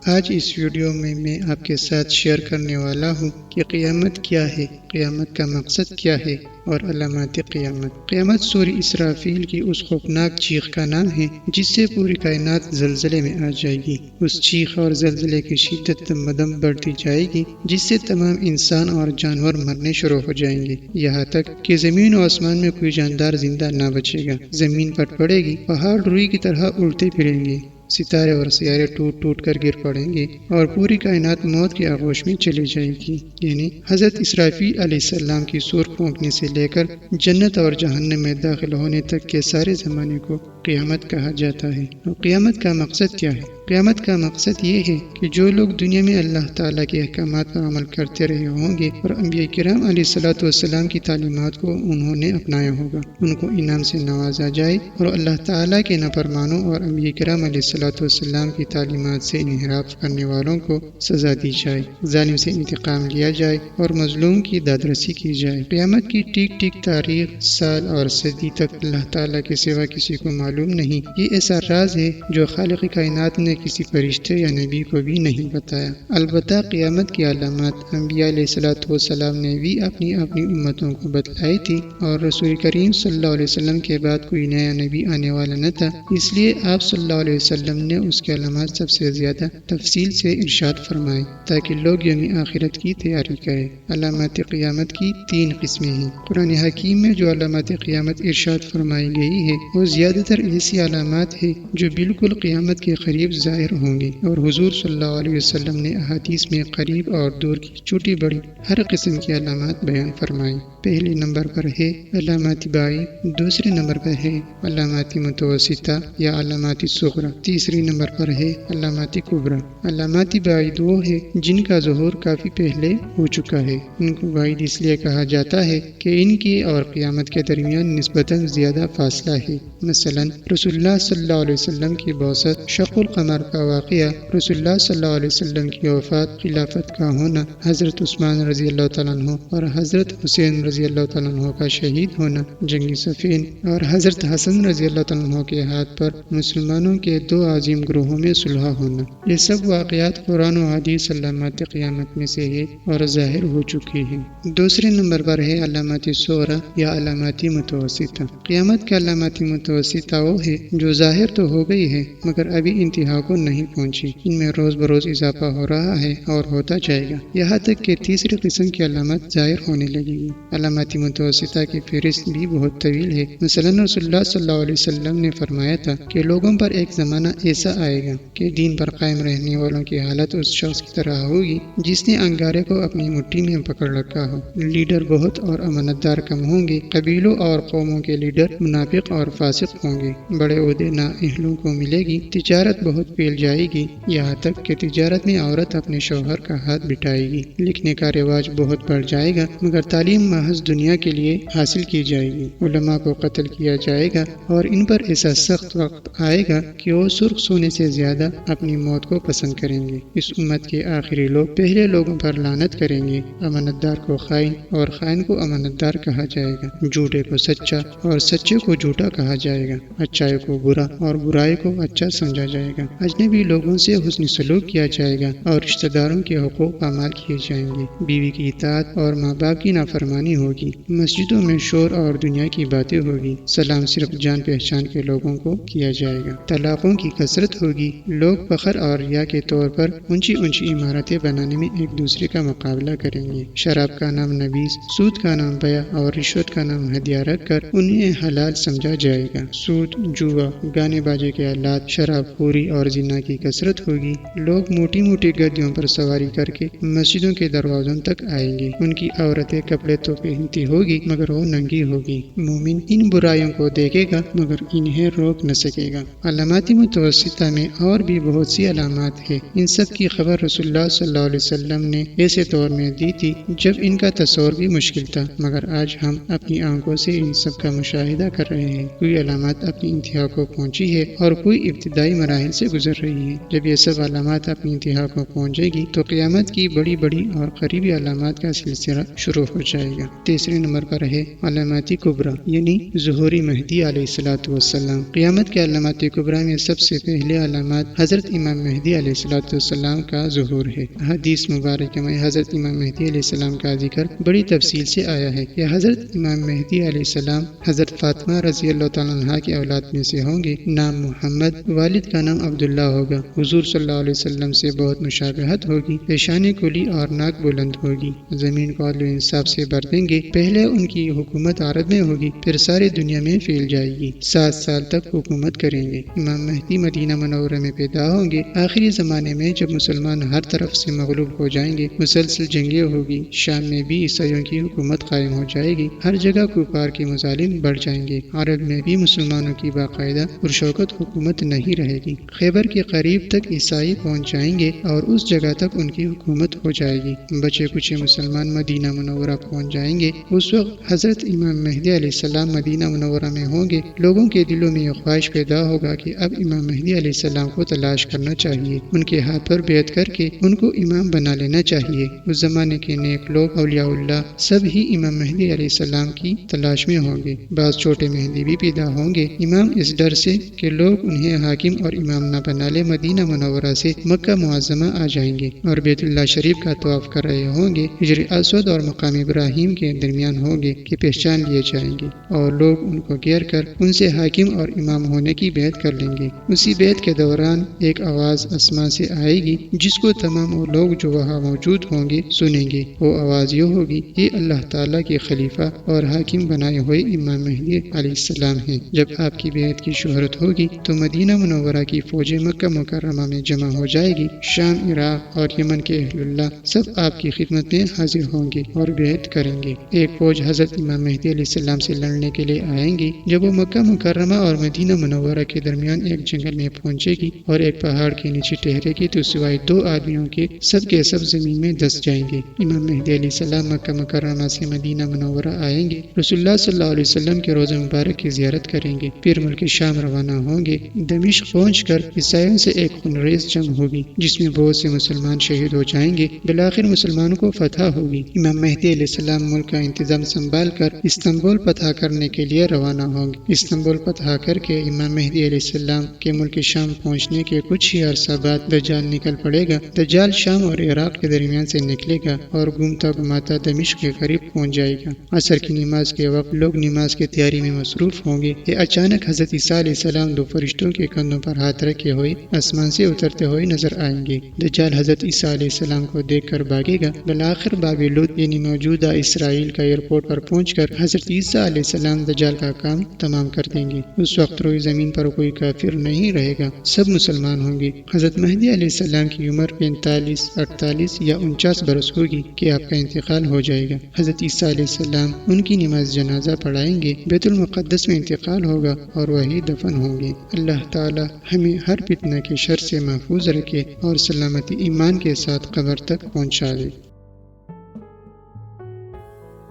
آج اس ویڈیو میں آپ کے ساتھ شیئر کرنے والا ہوں کہ قیامت کیا ہے، قیامت کا مقصد کیا ہے اور علامات قیامت۔ قیامت سورہ اسرافیل کی اس خوفناک چیخ کا نام ہے جس سے پوری کائنات زلزلے میں آ جائے گی۔ اس چیخ اور زلزلے کی شدت دم بدم بڑھتی جائے گی جس سے تمام انسان اور جانور مرنے شروع ہو جائیں گے، یہاں تک کہ زمین و آسمان میں کوئی جاندار زندہ نہ بچے گا۔ زمین پھٹ پڑے گی، پہاڑ روئی کی طرح الٹے پھریں گے، ستارے اور سیارے ٹوٹ ٹوٹ کر گر پڑیں گے اور پوری کائنات موت کی آغوش میں چلی جائے گی۔ یعنی حضرت اسرافیل علیہ السلام کی سور پھونکنے سے لے کر جنت اور جہنم میں داخل ہونے تک کے سارے زمانے کو قیامت کہا جاتا ہے۔ اور قیامت کا مقصد کیا ہے؟ قیامت کا مقصد یہ ہے کہ جو لوگ دنیا میں اللہ تعالیٰ کے احکامات پر عمل کرتے رہے ہوں گے اور انبیاء کرام علیہ الصلوۃ والسلام کی تعلیمات کو انہوں نے اپنایا ہوگا، ان کو انعام سے نوازا جائے، اور اللہ تعالیٰ کے نافرمانوں اور انبیاء کرام علیہ الصلوۃ والسلام کی تعلیمات سے انحراف کرنے والوں کو سزا دی جائے، ظالم سے انتقام لیا جائے اور مظلوم کی دادرسی کی جائے۔ قیامت کی ٹھیک ٹھیک تاریخ، سال اور صدی تک اللہ تعالیٰ کے سوا کسی کو معلوم نہیں۔ یہ ایسا راز ہے جو خالق کائنات نے کسی فرشتے یا نبی کو بھی نہیں بتایا۔ البتہ قیامت کی علامات انبیاء علیہ الصلوۃ والسلام نے بھی اپنی امتوں کو بتلائی تھی، اور رسول کریم صلی اللہ علیہ وسلم کے بعد کوئی نیا نبی آنے والا نہ تھا، اس لیے آپ صلی اللہ علیہ وسلم نے اس کے علامات سب سے زیادہ تفصیل سے ارشاد فرمائے تاکہ لوگ یوم آخرت کی تیاری کریں۔ علامات قیامت کی 3 قسمیں ہیں۔ قرآن حکیم میں جو علامات قیامت ارشاد فرمائی گئی ہے وہ زیادہ تر ایسی علامات ہیں جو بالکل قیامت کے قریب ظاہر ہوں گی، اور حضور صلی اللہ علیہ وسلم نے احادیث میں قریب اور دور کی چھوٹی بڑی ہر قسم کی علامات بیان فرمائی۔ پہلے نمبر پر ہے علامات بعید، دوسرے نمبر پر ہے علامات متوسطہ یا علامات صغری، تیسری نمبر پر ہے علامات کبریٰ۔ علامات بعید وہ ہے جن کا ظہور کافی پہلے ہو چکا ہے۔ ان کو بعید اس لیے کہا جاتا ہے کہ ان کی اور قیامت کے درمیان نسبتاً زیادہ فاصلہ ہے۔ مثلا رسول اللہ صلی اللہ علیہ وسلم کی بعثت، شق القمر کا واقعہ، رسول اللہ صلی اللہ علیہ وسلم کی وفات، خلافت کا ہونا، حضرت عثمان رضی اللہ تعالیٰ عنہ اور حضرت حسین رضی اللہ تعالیٰ عنہ کا شہید ہونا، جنگ صفین، اور حضرت حسن رضی اللہ تعالیٰ عنہ کے ہاتھ پر مسلمانوں کے 2 عظیم گروہوں میں صلح ہونا، یہ سب واقعات قرآن و حدیث علامات قیامت میں سے ہے اور ظاہر ہو چکے ہیں۔ دوسرے نمبر پر ہے علامات صغری یا علامات متوسطہ۔ قیامت کا علامات متوسطہ وہ ہے جو ظاہر تو ہو گئی ہے مگر ابھی انتہا کو نہیں پہنچی، ان میں روز بروز اضافہ ہو رہا ہے اور ہوتا جائے گا، یہاں تک کہ تیسری قسم کی علامت ظاہر ہونے لگے گی۔ علامات متوسطہ کی فہرست بھی بہت طویل ہے۔ مثلا رسول اللہ صلی اللہ علیہ وسلم نے فرمایا تھا کہ لوگوں پر ایک زمانہ ایسا آئے گا کہ دین پر قائم رہنے والوں کی حالت اس شخص کی طرح ہوگی جس نے انگارے کو اپنی مٹھی میں پکڑ رکھا ہو۔ لیڈر بہت اور امانتدار کم ہوں گے، قبیلوں اور قوموں کے لیڈر منافق اور فاسق ہوں گے، بڑے عہدے نااہلوں کو ملے گی، تجارت بہت پھیل جائے گی، یہاں تک کہ تجارت میں عورت اپنے شوہر کا ہاتھ بٹائے گی، لکھنے کا رواج بہت بڑھ جائے گا مگر تعلیم محض دنیا کے لیے حاصل کی جائے گی، علماء کو قتل کیا جائے گا، اور ان پر ایسا سخت وقت آئے گا کہ وہ سرخ سونے سے زیادہ اپنی موت کو پسند کریں گے۔ اس امت کے آخری لوگ پہلے لوگوں پر لعنت کریں گے، امانتدار کو خائن اور خائن کو امانتدار کہا جائے گا، جھوٹے کو سچا اور سچے کو جھوٹا کہا جائے گا، اچھائی کو برا اور برائی کو اچھا سمجھا جائے گا، اجنبی لوگوں سے حسن سلوک کیا جائے گا اور رشتہ داروں کے حقوق پامال کیے جائیں گے، بیوی کی اطاعت اور ماں باپ کی نافرمانی ہوگی، مسجدوں میں شور اور دنیا کی باتیں ہوگی، سلام صرف جان پہچان کے لوگوں کو کیا جائے گا، طلاقوں کی کثرت ہوگی، لوگ فخر اور ریا کے طور پر اونچی اونچی عمارتیں بنانے میں ایک دوسرے کا مقابلہ کریں گے، شراب کا نام نبیذ، سود کا نام بیع اور رشوت کا نام ہدیہ رکھ کر انہیں حلال سمجھا جائے گا، سود، جوا، گانے باجے کے آلات، شراب خوری اور زنا کی کثرت ہوگی، لوگ موٹی موٹی گدیوں پر سواری کر کے مسجدوں کے دروازوں تک آئیں گے، ان کی عورتیں کپڑے تو پہنتی ہوگی مگر وہ ننگی ہوگی، مومن ان برائیوں کو دیکھے گا مگر انہیں روک نہ سکے گا۔ علامات متوسطہ میں اور بھی بہت سی علامات ہیں، ان سب کی خبر رسول اللہ صلی اللہ علیہ وسلم نے ایسے دور میں دی تھی جب ان کا تصور بھی مشکل تھا، مگر آج ہم اپنی آنکھوں سے ان سب کا مشاہدہ کر رہے ہیں۔ کوئی علامات اب اپنی انتہا کو پہنچی ہے اور کوئی ابتدائی مراحل سے گزر رہی ہے۔ جب یہ سب علامات اپنی انتہا کو پہنچے گی تو قیامت کی بڑی بڑی اور قریبی علامات کا سلسلہ شروع ہو جائے گا۔ تیسرے نمبر پر ہے علامات کبریٰ، یعنی ظہور مہدی علیہ الصلوۃ والسلام۔ قیامت کے علامات کبریٰ میں سب سے پہلے علامات حضرت امام مہدی علیہ الصلوۃ والسلام کا ظہور ہے۔ حدیث مبارکہ میں حضرت امام مہدی علیہ السلام کا ذکر بڑی تفصیل سے آیا ہے کہ حضرت امام مہدی علیہ السلام حضرت فاطمہ رضی اللہ تعالیٰ عنہا کی اولاد میں سے ہوں گے۔ نام محمد، والد کا نام عبداللہ ہوگا۔ حضور صلی اللہ علیہ وسلم سے بہت مشابہت ہوگی۔ پیشانی کھلی اور ناک بلند ہوگی۔ زمین کو عدل و انصاف سے بھر دیں گے۔ پہلے ان کی حکومت عرب میں ہوگی، پھر ساری دنیا میں پھیل جائے گی۔ 7 سال تک حکومت کریں گے۔ امام مہدی مدینہ منورہ میں پیدا ہوں گے۔ آخری زمانے میں جب مسلمان ہر طرف سے مغلوب ہو جائیں گے، مسلسل جنگیں ہوگی، شام میں بھی عیسائیوں کی حکومت قائم ہو جائے گی، ہر جگہ کفار کے مظالم بڑھ جائیں گے، عرب میں بھی مسلمانوں کی باقاعدہ پرشوکت حکومت نہیں رہے گی، خیبر کے قریب تک عیسائی پہنچ جائیں گے اور اس جگہ تک ان کی حکومت ہو جائے گی۔ بچے کچھ مسلمان مدینہ منورہ پہنچ جائیں گے۔ اس وقت حضرت امام مہدی علیہ السلام مدینہ منورہ میں ہوں گے۔ لوگوں کے دلوں میں یہ خواہش پیدا ہوگا کہ اب امام مہدی علیہ السلام کو تلاش کرنا چاہیے، ان کے ہاتھ پر بیعت کر کے ان کو امام بنا لینا چاہیے۔ اس زمانے کے نیک لوگ، اولیاء اللہ، سب ہی امام مہدی علیہ السلام کی تلاش میں ہوں گے۔ بعض چھوٹے مہدی بھی پیدا ہوں گے۔ امام اس ڈر سے کہ لوگ انہیں حاکم اور امام نہ بنا لے، مدینہ منورہ سے مکہ معظمہ آ جائیں گے اور بیت اللہ شریف کا طواف کر رہے ہوں گے۔ حجر اسود اور مقام ابراہیم کے درمیان ہوں گے کہ پہچان لیے جائیں گے اور لوگ ان کو گھیر کر ان سے حاکم اور امام ہونے کی بیعت کر لیں گے۔ اسی بیعت کے دوران ایک آواز آسمان سے آئے گی جس کو تمام وہ لوگ جو وہاں موجود ہوں گے سنیں گے۔ وہ آواز یہ ہوگی، یہ اللہ تعالیٰ کے خلیفہ اور حاکم بنائے ہوئے امام مہدی علیہ السلام ہیں۔ جب آپ کی بیعت کی شہرت ہوگی تو مدینہ منورہ کی فوجیں مکہ مکرمہ میں جمع ہو جائے گی۔ شام، عراق اور یمن کے اہل اللہ سب آپ کی خدمت میں حاضر ہوں گے اور بیعت کریں گے۔ ایک فوج حضرت امام مہدی علیہ السلام سے لڑنے کے لیے آئیں گی۔ جب وہ مکہ مکرمہ اور مدینہ منورہ کے درمیان ایک جنگل میں پہنچے گی اور ایک پہاڑ کے نیچے ٹھہرے گی تو سوائے 2 آدمیوں کے سب زمین میں دس جائیں گے۔ امام مہدی علیہ السلام مکہ مکرمہ سے مدینہ منورہ آئیں گے، رسول اللہ صلی اللہ علیہ وسلم کے روضہ مبارک کی زیارت کریں گے، پھر ملک شام روانہ ہوں گے۔ دمشق پہنچ کر عیسائیوں سے ایک خونریز جنگ ہوگی جس میں بہت سے مسلمان شہید ہو جائیں گے۔ بالآخر مسلمانوں کو فتح ہوگی۔ امام مہدی علیہ السلام ملک کا انتظام سنبھال کر استنبول فتح کرنے کے لیے روانہ ہوں گے۔ استنبول فتح کر کے امام مہدی علیہ السلام کے ملک شام پہنچنے کے کچھ ہی عرصہ بعد دجال نکل پڑے گا۔ دجال شام اور عراق کے درمیان سے نکلے گا اور گھومتا گھماتا دمشق کے قریب پہنچ جائے گا۔ عصر کی نماز کے وقت لوگ نماز کی تیاری میں مصروف ہوں گے کہ اچانک حضرت عیسیٰ علیہ السلام 2 فرشتوں کے کندھوں پر ہاتھ رکھے ہوئے آسمان سے اترتے ہوئے نظر آئیں گے۔ دجال حضرت عیسیٰ علیہ السلام کو دیکھ کر بھاگے گا۔ بالآخر باب لد یعنی موجودہ اسرائیل کا ایئرپورٹ پر پہنچ کر حضرت عیسیٰ علیہ السلام دجال کا کام تمام کر دیں گے۔ اس وقت روئی زمین پر کوئی کافر نہیں رہے گا، سب مسلمان ہوں گے۔ حضرت مہدی علیہ السلام کی عمر 45، 48 یا 49 برس ہوگی کہ آپ کا انتقال ہو جائے گا۔ حضرت عیسیٰ علیہ السلام ان کی نماز جنازہ پڑھائیں گے، بیت المقدس میں انتقال ہوگا اور وہی دفن ہوں گے۔ اللہ تعالی ہمیں ہر فتنہ کے شر سے محفوظ رکھے اور سلامتی ایمان کے ساتھ قبر تک پہنچا دے۔